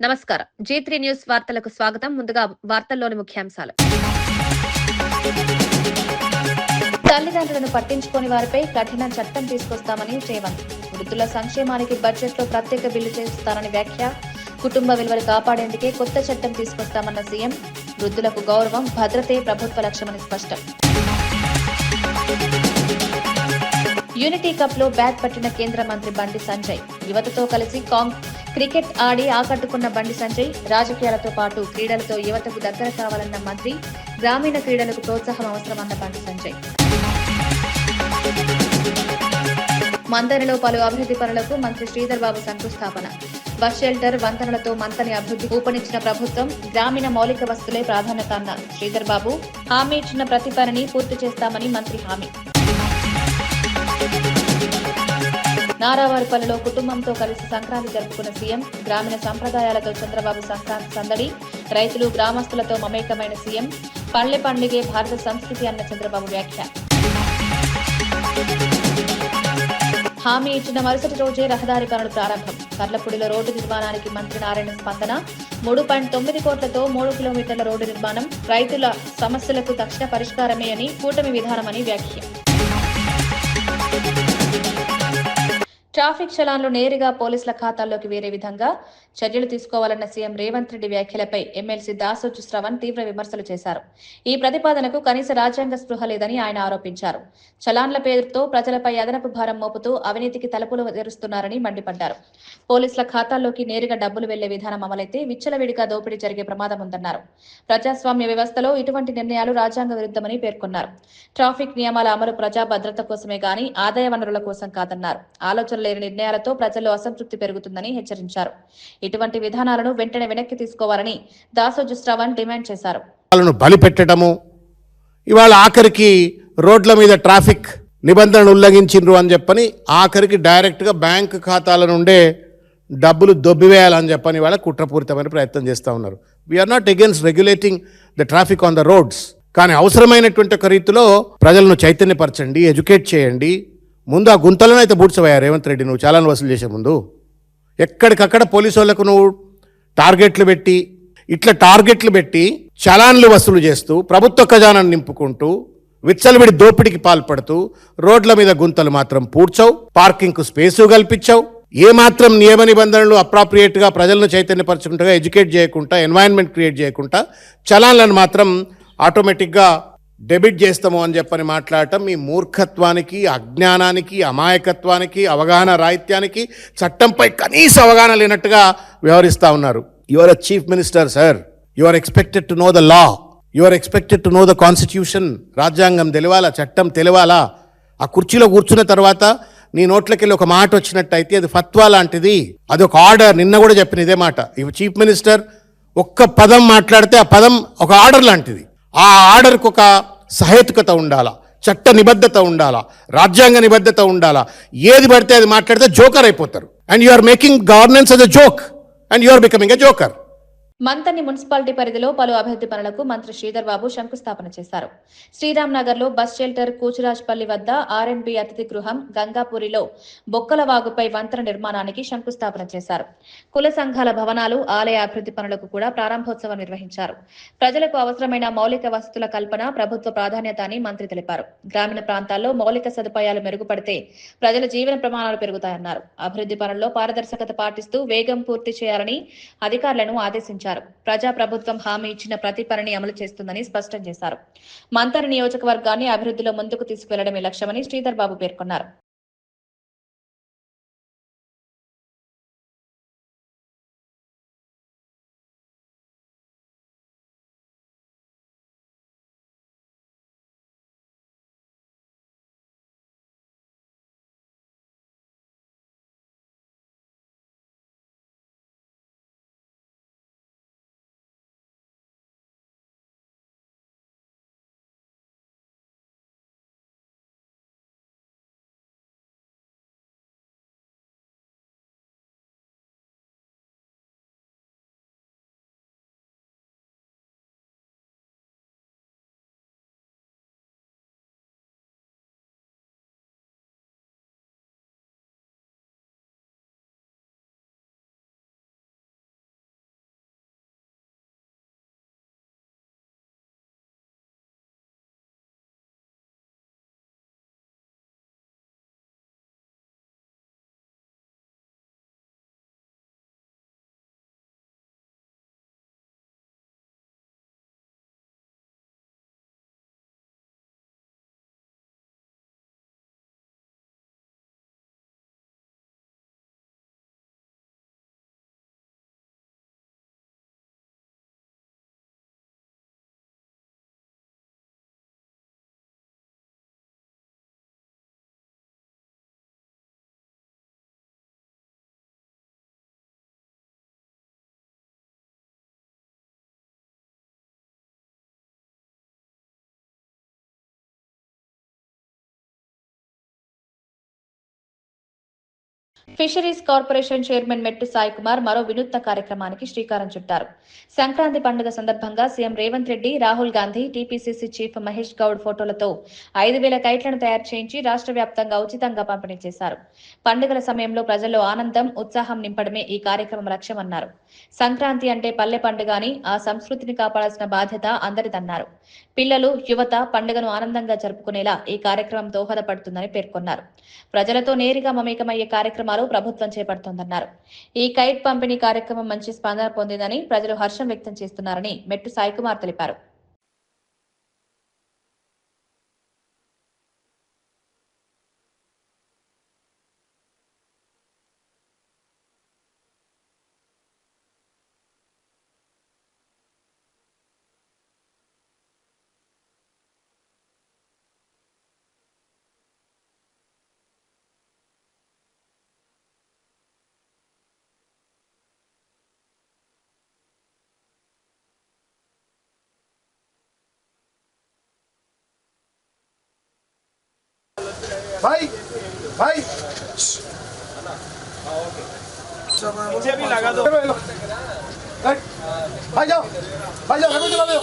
నమస్కారం. G3 news వార్తలకు స్వాగతం. ముందుగా వార్తల్లోని ముఖ్యాంశాలు. తల్లిదండ్రులను పట్టించుకోని వారిపై కఠిన చట్టం తీసుకొస్తామని రేవంత్. వృద్ధుల సంక్షేమానికి బడ్జెట్లో ప్రత్యేక బిల్లు చేస్తారని వ్యాఖ్య. కుటుంబ విలువలు కాపాడేందుకే కొత్త చట్టం తీసుకొస్తామన్న సీఎం. వృద్ధులకు గౌరవం, భద్రతే ప్రభుత్వ లక్ష్యమని స్పష్టం. యూనిటీ కప్ లో బ్యాట్ పట్టిన కేంద్ర మంత్రి బండి సంజయ్. యువతతో కలిసి క్రికెట్ ఆడి ఆకట్టుకున్న బండి సంజయ్. రాజకీయాలతో పాటు క్రీడలతో యువతకు దగ్గర కావాలన్న మంత్రి. గ్రామీణ క్రీడలకు ప్రోత్సాహం అవసరమన్న బండి సంజయ్. మంతనిలో పలు అభివృద్ధి పనులకు మంత్రి శ్రీధర్ బాబు శంకుస్థాపన. బస్ షెల్టర్, వంతెనలతో మంతని అభివృద్ధి ఊపనిచ్చిన ప్రభుత్వం. గ్రామీణ మౌలిక వస్తులే ప్రాధాన్యత అన్న శ్రీధర్ బాబు. హామీ ఇచ్చిన ప్రతి పనిని పూర్తి చేస్తామని మంత్రి హామీ. నారావారిపల్లిలో కుటుంబంతో కలిసి సంక్రాంతి జరుపుకున్న సీఎం. గ్రామీణ సంప్రదాయాలతో చంద్రబాబు సంక్రాంతి సందడి. రైతులు, గ్రామస్తులతో మమేకమైన సీఎం. పల్లె పండుగే భారత సంస్కృతి అన్న చంద్రబాబు వ్యాఖ్య. హామీ ఇచ్చిన మరుసటి రోజే రహదారి పనులు ప్రారంభం. కర్లపూడిలో రోడ్డు నిర్మాణానికి మంత్రి నారాయణ స్పందన. 3.9 కోట్లతో 3 కిలోమీటర్ల రోడ్డు నిర్మాణం. రైతుల సమస్యలకు తక్షణ పరిష్కారమే అని కూటమి విధానమని వ్యాఖ్య. ట్రాఫిక్ చలాన్లు నేరుగా పోలీసుల ఖాతాల్లోకి వేరే విధంగా చర్యలు తీసుకోవాలన్న సీఎం రేవంత్ రెడ్డి వ్యాఖ్యలపై ఎమ్మెల్సీ దాసోజు శ్రవణ్ తీవ్ర విమర్శలు చేశారు. ఈ ప్రతిపాదనకు కనీస రాజ్యాంగ స్పృహ లేదని ఆయన ఆరోపించారు. చలాన్ల పేరుతో ప్రజలపై అదనపు భారం మోపుతూ అవినీతికి తలుపులు తెరుస్తున్నారని మండిపడ్డారు. పోలీసుల ఖాతాల్లోకి నేరుగా డబ్బులు వెళ్లే విధానం అమలైతే విచ్చలవిడిగా దోపిడీ జరిగే ప్రమాదం ఉందన్నారు. ప్రజాస్వామ్య వ్యవస్థలో ఇటువంటి నిర్ణయాలు రాజ్యాంగ విరుద్ధమని పేర్కొన్నారు. ట్రాఫిక్ నియమాల అమలు ప్రజా భద్రత కోసమే గాని ఆదాయ వనరుల కోసం కాదన్నారు. ఆలోచన లేని నిర్ణయాలతో ప్రజల్లో అసంతృప్తి పెరుగుతుందని హెచ్చరించారు. ఇటువంటి విధానాలను వెంటనే వెనక్కి తీసుకోవాలని దాసోజు శ్రవణ్ డిమాండ్ చేశారు. బలిపెట్టడము, ఇవాళ ఆఖరికి రోడ్ల మీద ట్రాఫిక్ నిబంధనలు ఉల్లంఘించిండ్రు అని చెప్పని ఆఖరికి డైరెక్ట్గా బ్యాంకు ఖాతాల నుండే డబ్బులు దొబ్బివేయాలని చెప్పని ఇవాళ కుట్రపూరితమైన ప్రయత్నం చేస్తూ ఉన్నారు. We are not against regulating the traffic on the roads, కానీ అవసరమైనటువంటి ఒక రీతిలో ప్రజలను చైతన్యపరచండి, ఎడ్యుకేట్ చేయండి. ముందు ఆ గుంతలను అయితే బూడ్చవయ్యా రేవంత్ రెడ్డి, నువ్వు చాలాను వసూలు చేసే ముందు ఎక్కడికక్కడ పోలీసు వాళ్ళకు నువ్వు టార్గెట్లు పెట్టి చలాన్లు వసూలు చేస్తూ ప్రభుత్వ ఖజానాన్ని నింపుకుంటూ విచ్చలవిడి దోపిడికి పాల్పడుతూ రోడ్ల మీద గుంతలు మాత్రం పూడ్చవు, పార్కింగ్కు స్పేసు కల్పించవు, ఏమాత్రం నియమ నిబంధనలు అప్రాప్రియేట్గా ప్రజలను చైతన్యపరచుకుంటా ఎడ్యుకేట్ చేయకుండా ఎన్వైరన్మెంట్ క్రియేట్ చేయకుండా చలాన్లను మాత్రం ఆటోమేటిక్గా డెబిట్ చేస్తాము అని చెప్పని మాట్లాడటం మీ మూర్ఖత్వానికి, అజ్ఞానానికి, అమాయకత్వానికి, అవగాహన రాహిత్యానికి, చట్టంపై కనీస అవగాహన లేనట్టుగా వ్యవహరిస్తూ ఉన్నారు. You are a chief minister sir, you are expected to know the law, you are expected to know the constitution. రాజ్యాంగం తెలియాలా, చట్టం తెలియాలా. ఆ కుర్చీలో కూర్చున్న తర్వాత నీ నోట్లకెళ్ళి ఒక మాట వచ్చినట్టయితే అది ఫత్వా లాంటిది, అది ఒక ఆర్డర్. నిన్న కూడా చెప్పిన ఇదే మాట. ఈ చీఫ్ మినిస్టర్ ఒక్క పదం మాట్లాడితే ఆ పదం ఒక ఆర్డర్ లాంటిది. ఆ ఆర్డర్కి ఒక సహేతుకత ఉండాలా, చట్ట నిబద్ధత ఉండాలా, రాజ్యాంగ నిబద్ధత ఉండాలా. ఏది పడితే అది మాట్లాడితే జోకర్ అయిపోతారు. And you are making governance as a joke and you are becoming a joker. Manthani municipality పరిధిలో పలు అభివృద్ధి పనులకు మంత్రి శ్రీధర్ బాబు శంకుస్థాపన చేశారు. శ్రీరామ్ నగర్ లో బస్ షెల్టర్, కూచురాజ్పల్లి వద్ద R&B అతిథి గృహం, గంగాపూరిలో బొక్కల వాగుపై వంతెన నిర్మాణానికి శంకుస్థాపన చేశారు. కుల సంఘాల భవనాలు, ఆలయ అభివృద్ధి పనులకు కూడా ప్రారంభోత్సవం నిర్వహించారు. ప్రజలకు అవసరమైన మౌలిక వసతుల కల్పన ప్రభుత్వ ప్రాధాన్యత అని మంత్రి తెలిపారు. గ్రామీణ ప్రాంతాల్లో మౌలిక సదుపాయాలు మెరుగుపడితే ప్రజల జీవన ప్రమాణాలు పెరుగుతాయన్నారు. అభివృద్ధి పనుల్లో పారదర్శకత పాటిస్తూ వేగం పూర్తి చేయాలని అధికారులను ఆదేశించారు. ప్రజా ప్రభుత్వం హామీ ఇచ్చిన ప్రతి పనిని అమలు చేస్తుందని స్పష్టం చేశారు. మంతని నియోజకవర్గాన్ని అభివృద్ధిలో ముందుకు తీసుకువెళ్లడమే లక్ష్యమని శ్రీధర్ బాబు పేర్కొన్నారు. ఫిషరీస్ కార్పొరేషన్ చైర్మన్ మెట్టు సాయి కుమార్ మరో వినూత్న కార్యక్రమానికి శ్రీకారం చుట్టారు. సంక్రాంతి పండుగ సందర్భంగా CM Revanth Reddy, Rahul Gandhi, TPCC chief Mahesh Goud ఫోటోలతో 5,000 కైట్లను తయారు చేయించి రాష్ట్ర వ్యాప్తంగా ఉచితంగా పంపిణీ చేశారు. పండుగల సమయంలో ప్రజల్లో ఆనందం, ఉత్సాహం నింపడమే ఈ కార్యక్రమం లక్ష్యమన్నారు. సంక్రాంతి అంటే పల్లె పండుగ అని, ఆ సంస్కృతిని కాపాడాల్సిన బాధ్యత అందరిదన్నారు. పిల్లలు, యువత పండుగను ఆనందంగా జరుపుకునేలా ఈ కార్యక్రమం దోహదపడుతుందని పేర్కొన్నారు. ప్రజలతో నేరుగా మమేకమయ్యే కార్యక్రమాలు ప్రభుత్వం చేపడుతోందన్నారు. ఈ కైట్ పంపిణీ కార్యక్రమం మంచి స్పందన పొందిందని, ప్రజలు హర్షం వ్యక్తం చేస్తున్నారని మెట్టు సాయి కుమార్ తెలిపారు. भाई भाई मुझे भी लगा दो। भाई जाओ गाड़ी चला दो।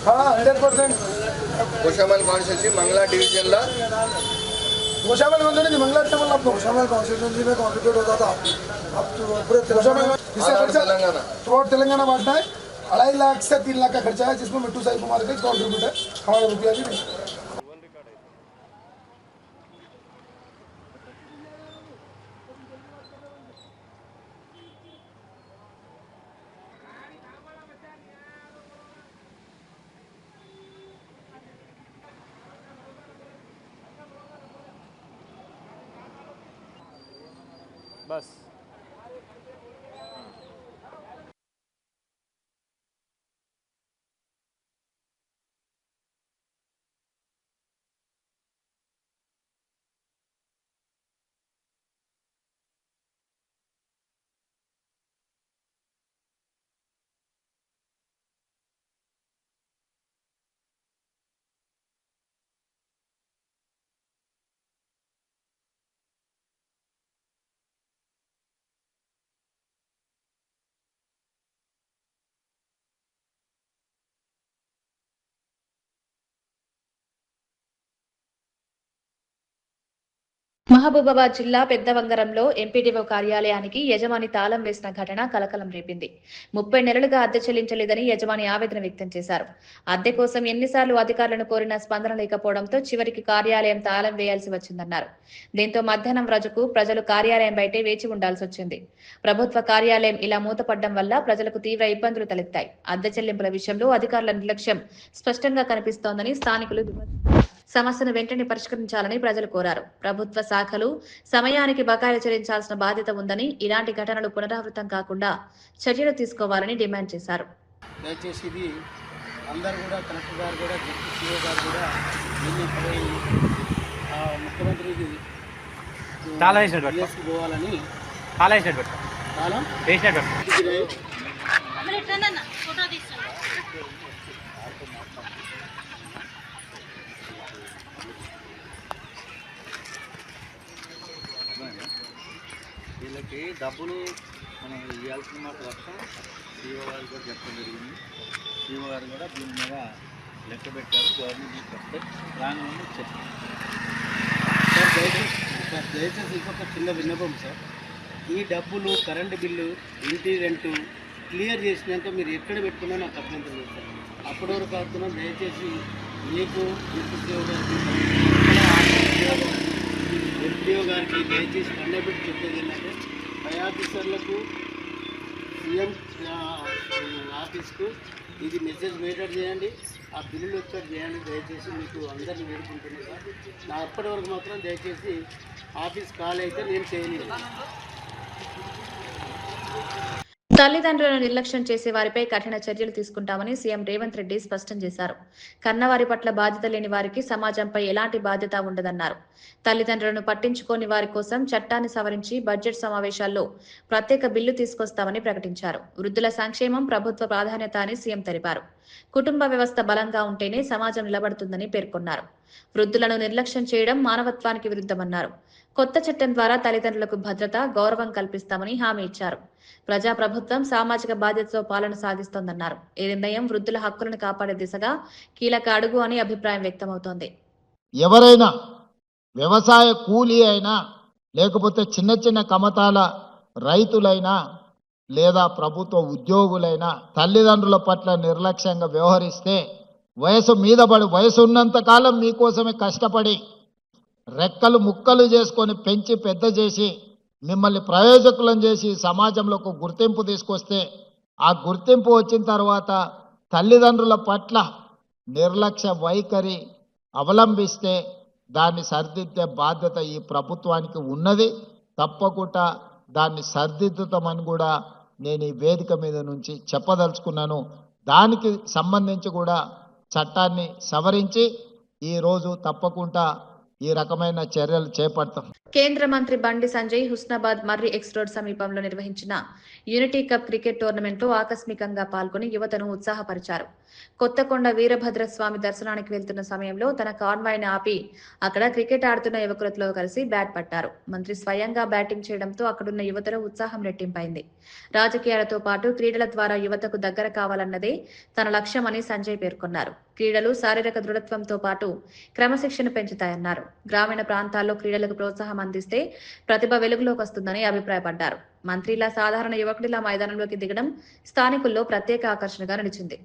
हाँ 100%। गोशामल कॉन्स्टिट्यूंसी मंगला डिवीजन ला गोशामल मंदिर मंगला गोशामल कॉन्स्टिट्यूंसी में कॉन्ट्रीब्यूट होता था। अब तो पूरे तेलंगाना थ्रू तेलंगाना बांटना है। 2.5 लाख से 3 लाख का खर्चा है, जिसमें मिट्टू साई कुमार का कॉन्ट्रीब्यूट है, हमारा रुपया भी नहीं। बस మహబూబాబాద్ జిల్లా పెద్దవంగరంలో ఎంపీడీఓ కార్యాలయానికి యజమాని తాళం వేసిన ఘటన కలకలం రేపింది. 30 నెలలుగా అద్దె చెల్లించలేదని యజమాని ఆవేదన వ్యక్తం చేశారు. అద్దె కోసం ఎన్నిసార్లు అధికారులను కోరినా స్పందన లేకపోవడంతో చివరికి కార్యాలయం తాళం వేయాల్సి వచ్చిందన్నారు. దీంతో మధ్యాహ్నం రోజుకు ప్రజలు కార్యాలయం బయటే వేచి ఉండాల్సి వచ్చింది. ప్రభుత్వ కార్యాలయం ఇలా మూతపడడం వల్ల ప్రజలకు తీవ్ర ఇబ్బందులు తలెత్తాయి. అద్దె చెల్లింపుల విషయంలో అధికారుల నిర్లక్ష్యం స్పష్టంగా కనిపిస్తోందని స్థానికులు సమస్యను వెంటనే పరిష్కరించాలని ప్రజలు కోరారు. ప్రభుత్వ శాఖలు సమయానికి బకాయిలు చెల్లించాల్సిన బాధ్యత ఉందని, ఇలాంటి ఘటనలు పునరావృతం కాకుండా చర్యలు తీసుకోవాలని డిమాండ్ చేశారు. దయచేసి ఇది అందరూ కూడా, కలెక్టర్ గారు కూడా, డిప్యూటీ సీఓ గారు కూడా ముఖ్యమంత్రికి పోవాలని వీళ్ళకి డబ్బులు మనం ఇవ్వాల్సిన మాట లక్ష్యం సీఓ గారు కూడా చెప్పడం జరిగింది. సీఓ గారు కూడా దీని మీద లెక్క పెట్టారు. గవర్నమెంట్ వస్తే దాని నుండి చెప్పారు. సార్ దయచేసి ఇంకొక చిన్న విన్నపం సార్, ఈ డబ్బులు, కరెంటు బిల్లు, ఇంటి రెంటు క్లియర్ చేసినాక మీరు ఎక్కడ పెట్టుకున్నా నాకు అభ్యంతరం లేదు సార్. అప్పటి వరకు అవుతున్నాం. దయచేసి మీకు సీఓ గారికి, ఎంపీఓ గారికి దయచేసి కండబెట్టి చెప్పేది ఏంటంటే, పై ఆఫీసర్లకు, సీఎం ఆఫీస్కు ఇది మెసేజ్ మెయిటెడ్ చేయండి, ఆ బిల్లులు వచ్చేది చేయండి. దయచేసి మీకు అందరినీ వేడుకుంటున్నాను సార్. నా అప్పటి వరకు మాత్రం దయచేసి ఆఫీస్ కాల్ అయితే నేను చేయలేదు. తల్లిదండ్రులను నిర్లక్ష్యం చేసే వారిపై కఠిన చర్యలు తీసుకుంటామని సీఎం రేవంత్ రెడ్డి స్పష్టం చేశారు. కన్నవారి పట్ల బాధ్యత లేని వారికి సమాజంపై ఎలాంటి బాధ్యత ఉండదన్నారు. తల్లిదండ్రులను పట్టించుకోని వారి కోసం చట్టాన్ని సవరించి బడ్జెట్ సమావేశాల్లో ప్రత్యేక బిల్లు తీసుకొస్తామని ప్రకటించారు. వృద్ధుల సంక్షేమం ప్రభుత్వ ప్రాధాన్యత అని సీఎం తెలిపారు. కుటుంబ వ్యవస్థ బలంగా ఉంటేనే సమాజం నిలబడుతుందని పేర్కొన్నారు. వృద్ధులను నిర్లక్ష్యం చేయడం మానవత్వానికి విరుద్ధమన్నారు. కొత్త చట్టం ద్వారా తల్లిదండ్రులకు భద్రత, గౌరవం కల్పిస్తామని హామీ ఇచ్చారు. ప్రజాప్రభుత్వం సామాజిక బాధ్యతతో పాలన సాగిస్తోందన్నారు. ఈ నిర్ణయం వృద్ధుల హక్కులను కాపాడే దిశగా కీలక అడుగు అని అభిప్రాయం వ్యక్తమవుతోంది. ఎవరైనా వ్యవసాయ కూలీ అయినా, లేకపోతే చిన్న చిన్న కమతాల రైతులైనా, లేదా ప్రభుత్వ ఉద్యోగులైనా తల్లిదండ్రుల పట్ల నిర్లక్ష్యంగా వ్యవహరిస్తే వయసు మీద పడి, వయసు ఉన్నంత కాలం మీకోసమే కష్టపడి రెక్కలు ముక్కలు చేసుకొని పెంచి పెద్ద చేసి మిమ్మల్ని ప్రయోజకులను చేసి సమాజంలో ఒక గుర్తింపు తీసుకొస్తే, ఆ గుర్తింపు వచ్చిన తర్వాత తల్లిదండ్రుల పట్ల నిర్లక్ష్య వైఖరి అవలంబిస్తే దాన్ని సరిదిద్దే బాధ్యత ఈ ప్రభుత్వానికి ఉన్నది. తప్పకుండా దాన్ని సరిదిద్దుతామని కూడా నేను ఈ వేదిక మీద నుంచి చెప్పదలుచుకున్నాను. దానికి సంబంధించి కూడా చట్టాన్ని సవరించి ఈరోజు తప్పకుండా ఈ రకమైన చర్యలు చేపడతాం. కేంద్ర మంత్రి బండి సంజయ్ హుస్నాబాద్ మర్రి ఎక్స్ రోడ్ సమీపంలో నిర్వహించిన యూనిటీ కప్ క్రికెట్ టోర్నమెంట్లో ఆకస్మికంగా పాల్గొని యువతను ఉత్సాహపరిచారు. కొత్తకొండ వీరభద్ర స్వామి దర్శనానికి వెళ్తున్న సమయంలో తన కాన్వాయ్ని ఆపి అక్కడ క్రికెట్ ఆడుతున్న యువకులతో కలిసి బ్యాట్ పట్టారు. మంత్రి స్వయంగా బ్యాటింగ్ చేయడంతో అక్కడున్న యువతలో ఉత్సాహం రెట్టింపైంది. రాజకీయాలతో పాటు క్రీడల ద్వారా యువతకు దగ్గర కావాలన్నదే తన లక్ష్యమని సంజయ్ పేర్కొన్నారు. క్రీడలు శారీరక దృఢత్వంతో పాటు క్రమశిక్షణ పెంచుతాయన్నారు. గ్రామీణ ప్రాంతాల్లో క్రీడలకు ప్రోత్సాహం అందిస్తే ప్రతిభ వెలుగులోకి వస్తుందని అభిప్రాయపడ్డారు. మంత్రిలా సాధారణ యువకుడిలా మైదానంలోకి దిగడం స్థానికుల్లో ప్రత్యేక ఆకర్షణగా నిలిచింది.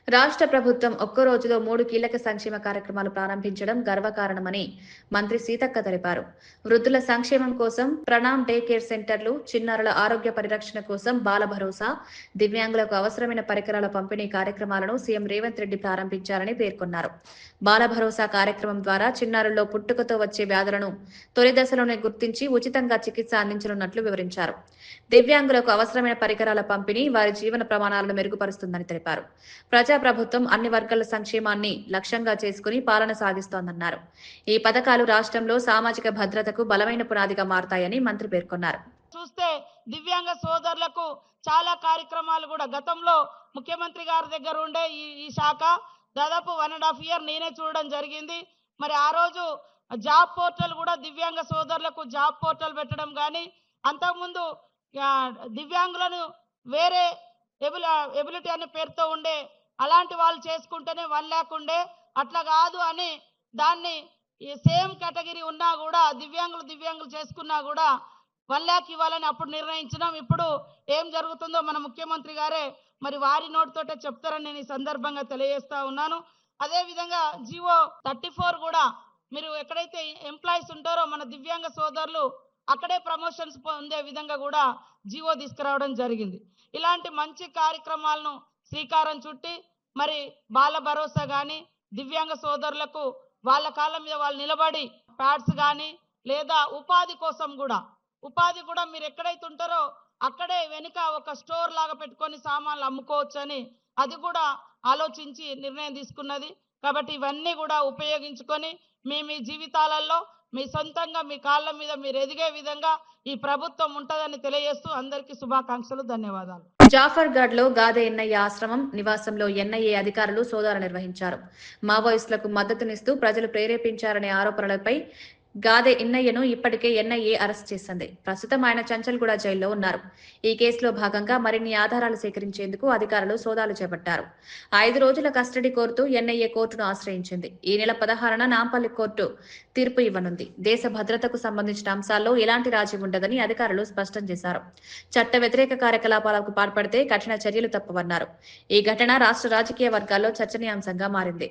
రాష్ట్ర ప్రభుత్వం ఒక్క రోజులో 3 కీలక సంక్షేమ కార్యక్రమాలు ప్రారంభించడం గర్వకారణమని మంత్రి సీతక్క తెలిపారు. వృద్ధుల సంక్షేమం కోసం ప్రణామ్ డే కేర్ సెంటర్లు, చిన్నారుల ఆరోగ్య పరిరక్షణ కోసం బాల భరోసా, దివ్యాంగులకు అవసరమైన పరికరాల పంపిణీ కార్యక్రమాలను సీఎం రేవంత్ రెడ్డి ప్రారంభించారని పేర్కొన్నారు. బాల భరోసా కార్యక్రమం ద్వారా చిన్నారుల్లో పుట్టుకతో వచ్చే వ్యాధులను తొలి దశలోనే గుర్తించి ఉచితంగా చికిత్స అందించనున్నట్లు వివరించారు. దివ్యాంగులకు అవసరమైన పరికరాల పంపిణీ వారి జీవన ప్రమాణాలను మెరుగుపరుస్తుందని తెలిపారు. ప్రజాప్రభుత్వం అన్ని వర్గాల సంక్షేమాన్ని లక్ష్యంగా చేసుకుని పాలన సాగిస్తోందన్నారు. ఈ పథకాలు రాష్ట్రంలో సామాజిక భద్రతకు బలమైన పునాదిగా మారతాయని మంత్రి పేర్కొన్నారు. చూస్తే దివ్యాంగ సోదరులకు చాలా కార్యక్రమాలు కూడా గతంలో ముఖ్యమంత్రి గారి దగ్గర ఉండే ఈ శాఖ దాదాపు 1.5 years నేనే చూడడం జరిగింది. మరి ఆ రోజు జాబ్ పోర్టల్ కూడా దివ్యాంగ సోదరులకు జాబ్ పోర్టల్ పెట్టడం కానీ, అంతకుముందు దివ్యాంగులను వేరే ఎబిలిటీ అనే పేరుతో ఉండే అలాంటి వాళ్ళు చేసుకుంటేనే 1 lakh ఉండే, అట్లా కాదు అని దాన్ని సేమ్ కేటగిరీ ఉన్నా కూడా దివ్యాంగులు చేసుకున్నా కూడా 1 lakh ఇవ్వాలని అప్పుడు నిర్ణయించినాం. ఇప్పుడు ఏం జరుగుతుందో మన ముఖ్యమంత్రి గారే మరి వారి నోటితోటే చెప్తారని నేను ఈ సందర్భంగా తెలియజేస్తా ఉన్నాను. అదేవిధంగా జీవో 34 కూడా మీరు ఎక్కడైతే ఎంప్లాయీస్ ఉంటారో మన దివ్యాంగ సోదరులు అక్కడే ప్రమోషన్స్ పొందే విధంగా కూడా జీవో తీసుకురావడం జరిగింది. ఇలాంటి మంచి కార్యక్రమాలను శ్రీకారం చుట్టి మరి బాల భరోసా కానీ, దివ్యాంగ సోదరులకు వాళ్ళ కాళ్ళ మీద వాళ్ళు నిలబడి ప్యాడ్స్ కానీ, లేదా ఉపాధి కోసం కూడా మీరు ఎక్కడైతే ఉంటారో అక్కడే వెనుక ఒక స్టోర్ లాగా పెట్టుకొని సామాన్లు అమ్ముకోవచ్చు అని అది కూడా ఆలోచించి నిర్ణయం తీసుకున్నది. కాబట్టి ఇవన్నీ కూడా ఉపయోగించుకొని మీ జీవితాలలో మీ సొంతంగా మీ కాళ్ళ మీద మీరు ఎదిగే విధంగా ఈ ప్రభుత్వం ఉంటదని తెలియజేస్తూ అందరికీ శుభాకాంక్షలు, ధన్యవాదాలు. జాఫర్గఢ్ లో గాదె ఎన్ఐఏ ఆశ్రమం నివాసంలో ఎన్ఐఏ అధికారులు సోదాలు నిర్వహించారు. మావోయిస్టులకు మద్దతునిస్తూ ప్రజలు ప్రేరేపించారనే ఆరోపణలపై గాదె ఇన్నయ్యను ఇప్పటికే ఎన్ఐఏ అరెస్ట్ చేసింది. ప్రస్తుతం ఆయన చంచల్గూడ జైల్లో ఉన్నారు. ఈ కేసులో భాగంగా మరిన్ని ఆధారాలు సేకరించేందుకు అధికారులు సోదాలు చేపట్టారు. 5 రోజుల కస్టడీ కోరుతూ ఎన్ఐఏ కోర్టును ఆశ్రయించింది. ఈ నెల 16న నాంపల్లి కోర్టు తీర్పు ఇవ్వనుంది. దేశ భద్రతకు సంబంధించిన అంశాల్లో ఎలాంటి రాజీ ఉండదని అధికారులు స్పష్టం చేశారు. చట్ట వ్యతిరేక కార్యకలాపాలకు పాల్పడితే కఠిన చర్యలు తప్పవన్నారు. ఈ ఘటన రాష్ట్ర రాజకీయ వర్గాల్లో చర్చనీయాంశంగా మారింది.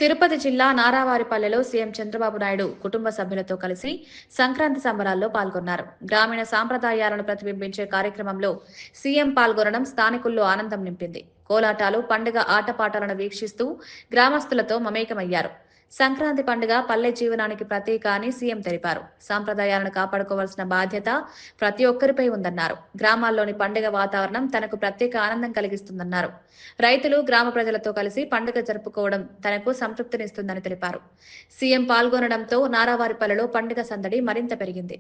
తిరుపతి జిల్లా నారావారిపల్లెలో సీఎం చంద్రబాబు నాయుడు కుటుంబ సభ్యులతో కలిసి సంక్రాంతి సంబరాల్లో పాల్గొన్నారు. గ్రామీణ సాంప్రదాయాలను ప్రతిబింబించే కార్యక్రమంలో సీఎం పాల్గొనడం స్థానికుల్లో ఆనందం నింపింది. కోలాటాలు, పండుగ ఆటపాటలను వీక్షిస్తూ గ్రామస్తులతో మమేకమయ్యారు. సంక్రాంతి పండుగ పల్లె జీవనానికి ప్రతీక అని సీఎం తెలిపారు. సాంప్రదాయాలను కాపాడుకోవాల్సిన బాధ్యత ప్రతి ఒక్కరిపై ఉందన్నారు. గ్రామాల్లోని పండుగ వాతావరణం తనకు ప్రత్యేక ఆనందం కలిగిస్తుందన్నారు. రైతులు, గ్రామ ప్రజలతో కలిసి పండుగ జరుపుకోవడం తనకు సంతృప్తినిస్తుందని తెలిపారు. సీఎం పాల్గొనడంతో నారావారిపల్లెలో పండుగ సందడి మరింత పెరిగింది.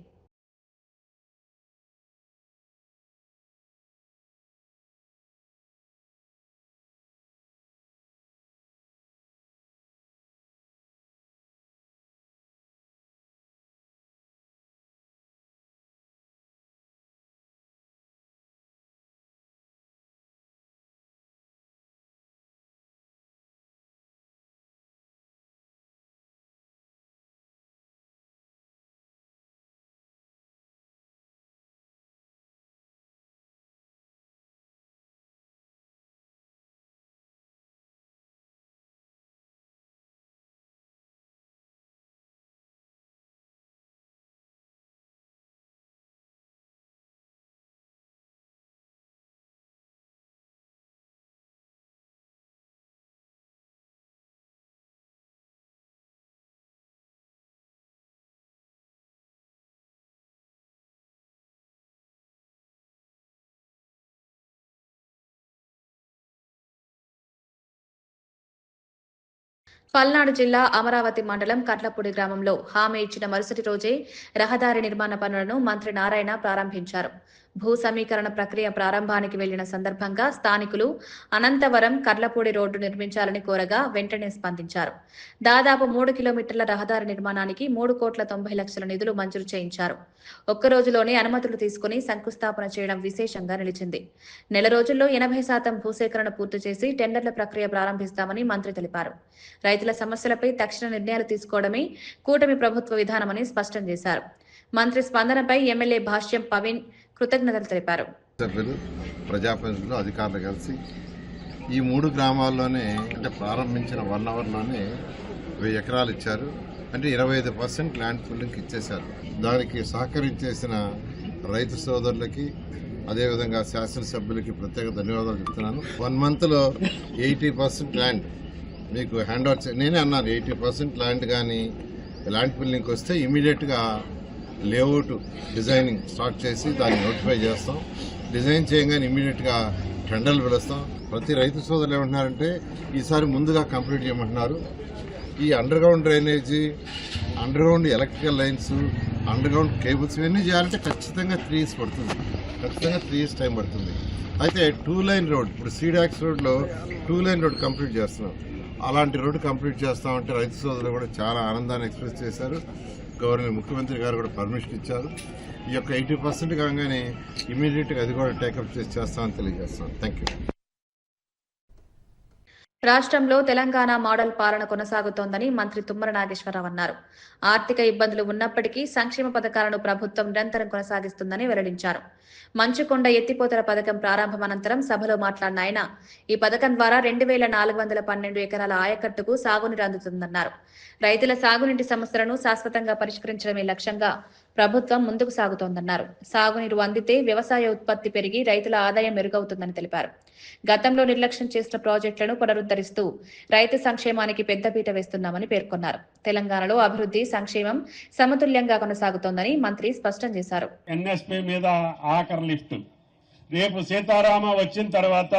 పల్నాడు జిల్లా అమరావతి మండలం కట్లపూడి గ్రామంలో హామీ ఇచ్చిన మరుసటి రోజే రహదారి నిర్మాణ పనులను మంత్రి నారాయణ ప్రారంభించారు. భూ సమీకరణ ప్రక్రియ ప్రారంభానికి వెళ్లిన సందర్భంగా స్థానికులు అనంతవరం కర్లపూడి రోడ్డు నిర్మించాలని కోరగా వెంటనే స్పందించారు. దాదాపు 3 కిలోమీటర్ల రహదారి నిర్మాణానికి 3,90,00,000 నిధులు మంజూరు చేయించారు. ఒక్క రోజులోనే అనుమతులు తీసుకుని శంకుస్థాపన చేయడం విశేషంగా నిలిచింది. నెల రోజుల్లో 80% భూసేకరణ పూర్తి చేసి టెండర్ల ప్రక్రియ ప్రారంభిస్తామని మంత్రి తెలిపారు. రైతుల సమస్యలపై తక్షణ నిర్ణయాలు తీసుకోవడమే కూటమి ప్రభుత్వ విధానమని స్పష్టం చేశారు. మంత్రి స్పందనపై ఎమ్మెల్యే భాష్యం పవన్ కృతజ్ఞతలు తెలిపారు. ప్రజాప్రతినిధులు, అధికారులు కలిసి ఈ 3 గ్రామాల్లోనే అంటే ప్రారంభించిన 1 అవర్లోనే 1000 ఎకరాలు ఇచ్చారు. అంటే 25% ల్యాండ్ పూలింగ్కి ఇచ్చేశారు. దానికి సహకరించేసిన రైతు సోదరులకి, అదేవిధంగా శాసనసభ్యులకి ప్రత్యేక ధన్యవాదాలు చెప్తున్నాను. 1 మంత్లో 80% ల్యాండ్ మీకు హ్యాండ్ ఓవర్ నేనే అన్నాను. 80% ల్యాండ్ కానీ ల్యాండ్ పూలింగ్కి వస్తే ఇమీడియట్గా లేఅవుట్ డిజైనింగ్ స్టార్ట్ చేసి దాన్ని నోటిఫై చేస్తాం. డిజైన్ చేయగానే ఇమీడియట్గా టెండర్లు పిలుస్తాం. ప్రతి రైతు సోదరులు ఏమంటున్నారంటే ఈసారి ముందుగా కంప్లీట్ చేయమంటున్నారు. ఈ under ground drainage, under ground electrical lines, under ground cables ఇవన్నీ చేయాలంటే ఖచ్చితంగా 3 years పడుతుంది. ఖచ్చితంగా 3 years టైం పడుతుంది. అయితే 2 lane రోడ్, ఇప్పుడు సీడాక్స్ రోడ్లో 2 lane రోడ్ కంప్లీట్ చేస్తున్నాం. అలాంటి రోడ్డు కంప్లీట్ చేస్తామంటే రైతు సోదరులు కూడా చాలా ఆనందాన్ని ఎక్స్ప్రెస్ చేశారు. ముఖ్యమంత్రి గారు కూడా పర్మిషన్ ఇచ్చారు. ఈ యొక్క 80% కాగానే ఇమీడియట్గా అది కూడా టేకప్ చేస్తామని తెలియజేస్తాను. Thank you. రాష్ట్రంలో తెలంగాణ మోడల్ పాలన కొనసాగుతోందని మంత్రి తుమ్మల నాగేశ్వరరావు అన్నారు. ఆర్థిక ఇబ్బందులు ఉన్నప్పటికీ సంక్షేమ పథకాలను ప్రభుత్వం నిరంతరం కొనసాగిస్తుందని వెల్లడించారు. మంచుకొండ ఎత్తిపోతల పథకం ప్రారంభం అనంతరం సభలో మాట్లాడిన ఆయన ఈ పథకం ద్వారా 2412 ఎకరాల ఆయకట్టుకు సాగునీరు అందుతుందన్నారు. రైతుల సాగునీటి సమస్యలను శాశ్వతంగా పరిష్కరించడమే లక్ష్యంగా ప్రభుత్వం ముందుకు సాగుతోందన్నారు. సాగునీరు అందితే వ్యవసాయ ఉత్పత్తి పెరిగి రైతుల ఆదాయం మెరుగవుతుందని తెలిపారు. గతంలో నిర్లక్ష్యం చేసిన ప్రాజెక్టులను పునరుద్ధరిస్తూ రైతు సంక్షేమానికి పెద్దపీట వేస్తున్నామని పేర్కొన్నారు. తెలంగాణలో అభివృద్ధి, సంక్షేమం సమతుల్యంగా కొనసాగుతోందని మంత్రి స్పష్టం చేశారు. ఎన్ఎస్పీ మీద ఆఖరి లిఫ్ట్ రేపు సీతారామ వచ్చిన తర్వాత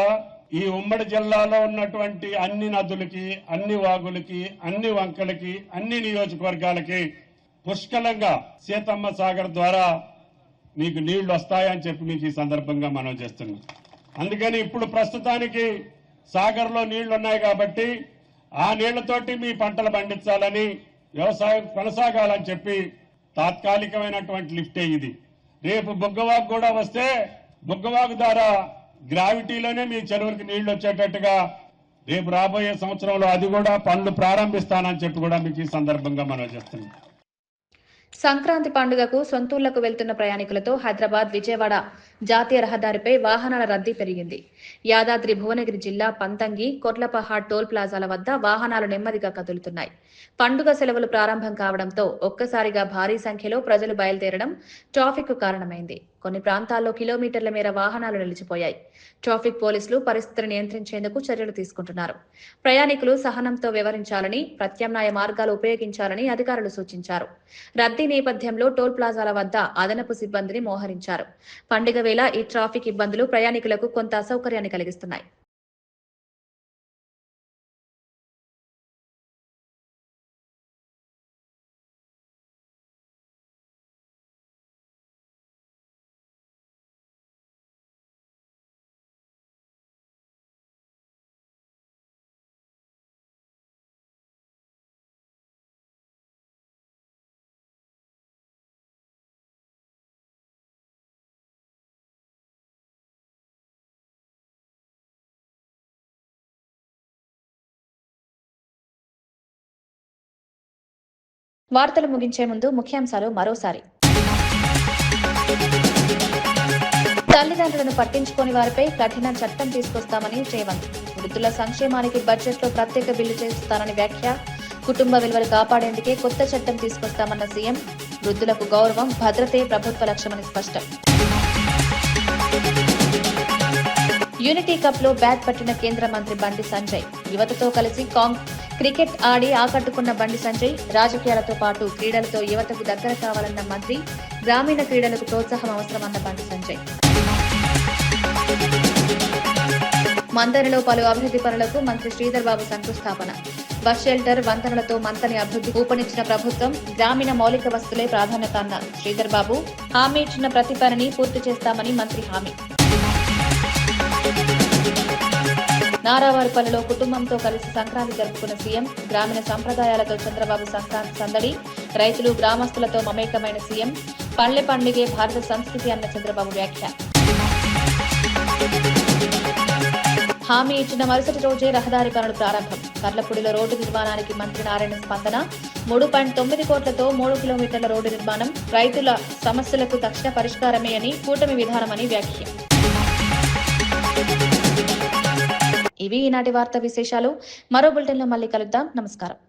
ఈ ఉమ్మడి జిల్లాలో ఉన్నటువంటి అన్ని నదులకి, అన్ని వాగులకి, అన్ని వంకలకి, అన్ని నియోజకవర్గాలకి పుష్కలంగా సీతమ్మ సాగర్ ద్వారా మీకు నీళ్లు వస్తాయని చెప్పి మీకు ఈ సందర్భంగా మనం చేస్తున్నాం. అందుకని ఇప్పుడు ప్రస్తుతానికి సాగర్లో నీళ్లు ఉన్నాయి కాబట్టి ఆ నీళ్లతోటి మీ పంటలు పండించాలని, వ్యవసాయం కొనసాగాలని చెప్పి తాత్కాలికమైనటువంటి లిఫ్టే ఇది. రేపు బుగ్గవాగు కూడా వస్తే బుగ్గవాగు ద్వారా గ్రావిటీలోనే మీ చెరువులకు నీళ్లు వచ్చేటట్టుగా రేపు రాబోయే సంవత్సరంలో అది కూడా పనులు ప్రారంభిస్తానని చెప్పి కూడా మీకు ఈ సందర్భంగా మనం చేస్తున్నాం. సంక్రాంతి పండుగకు సొంతూళ్లకు వెళ్తున్న ప్రయాణికులతో హైదరాబాద్, విజయవాడ జాతీయ రహదారిపై వాహనాల రద్దీ పెరిగింది. యాదాద్రి భువనగిరి జిల్లా పంతంగి, కొర్లపహాడ్ టోల్ ప్లాజాల వద్ద వాహనాలు నెమ్మదిగా కదులుతున్నాయి. పండుగ సెలవులు ప్రారంభం కావడంతో ఒక్కసారిగా భారీ సంఖ్యలో ప్రజలు బయలుదేరడం ట్రాఫిక్ కారణమైంది. కొన్ని ప్రాంతాల్లో కిలోమీటర్ల మేర వాహనాలు నిలిచిపోయాయి. ట్రాఫిక్ పోలీసులు పరిస్థితిని నియంత్రించేందుకు చర్యలు తీసుకుంటున్నారు. ప్రయాణికులు సహనంతో వ్యవహరించాలని, ప్రత్యామ్నాయ మార్గాలు ఉపయోగించాలని అధికారులు సూచించారు. రద్దీ నేపథ్యంలో టోల్ ప్లాజాల వద్ద అదనపు సిబ్బందిని మోహరించారు. పండుగ వేళ ఈ ట్రాఫిక్ ఇబ్బందులు ప్రయాణికులకు కొంత అసౌకర్యాన్ని కలిగిస్తున్నాయి. వార్తలు ముగించే ముందు ముఖ్యాంశాలు మరోసారి. తల్లిదండ్రులను పట్టించుకోని వారిపై కఠిన చట్టం తీసుకొస్తామని రేవంత్. వృద్ధుల సంక్షేమానికి బడ్జెట్లో ప్రత్యేక బిల్లు చేస్తారని వ్యాఖ్య. కుటుంబ విలువలు కాపాడేందుకే కొత్త చట్టం తీసుకొస్తామన్న సీఎం. వృద్ధులకు గౌరవం, భద్రతే ప్రభుత్వ లక్ష్యమని స్పష్టం. యూనిటీ కప్ లో బ్యాట్ పట్టిన కేంద్ర మంత్రి బండి సంజయ్. యువతతో కలిసి క్రికెట్ ఆడి ఆకట్టుకున్న బండి సంజయ్. రాజకీయాలతో పాటు క్రీడలతో యువతకు దగ్గర కావాలన్న మంత్రి. గ్రామీణ క్రీడలకు ప్రోత్సాహం అవసరమన్న బండి సంజయ్. మందరిలో పలు అభివృద్ధి పనులకు మంత్రి శ్రీధర్ బాబు శంకుస్థాపన. బస్ షెల్టర్, వంతెనలతో మంతని అభివృద్ధి ఊపనిచ్చిన ప్రభుత్వం. గ్రామీణ మౌలిక వస్తువులే ప్రాధాన్యత అన్న శ్రీధర్ బాబు. హామీ ఇచ్చిన ప్రతి పనిని పూర్తి చేస్తామని మంత్రి హామీ. నారావారిపల్లిలో కుటుంబంతో కలిసి సంక్రాంతి జరుపుకున్న సీఎం. గ్రామీణ సంప్రదాయాలతో చంద్రబాబు సంక్రాంతి సందడి. రైతులు, గ్రామస్తులతో మమేకమైన సీఎం. పల్లె పండుగే భారత సంస్కృతి అన్న చంద్రబాబు వ్యాఖ్య. హామీ ఇచ్చిన మరుసటి రోజే రహదారి పనులు ప్రారంభం. కర్లపూడిలో రోడ్డు నిర్మాణానికి మంత్రి నారాయణ స్పందన. 3.9 కోట్లతో 3 కిలోమీటర్ల రోడ్డు నిర్మాణం. రైతుల సమస్యలకు తక్షణ పరిష్కారమే అని కూటమి విధానమని వ్యాఖ్య. ఇవి ఈనాటి వార్తా విశేషాలు. మరో బులెటిన్లో మళ్ళీ కలుద్దాం. నమస్కారం.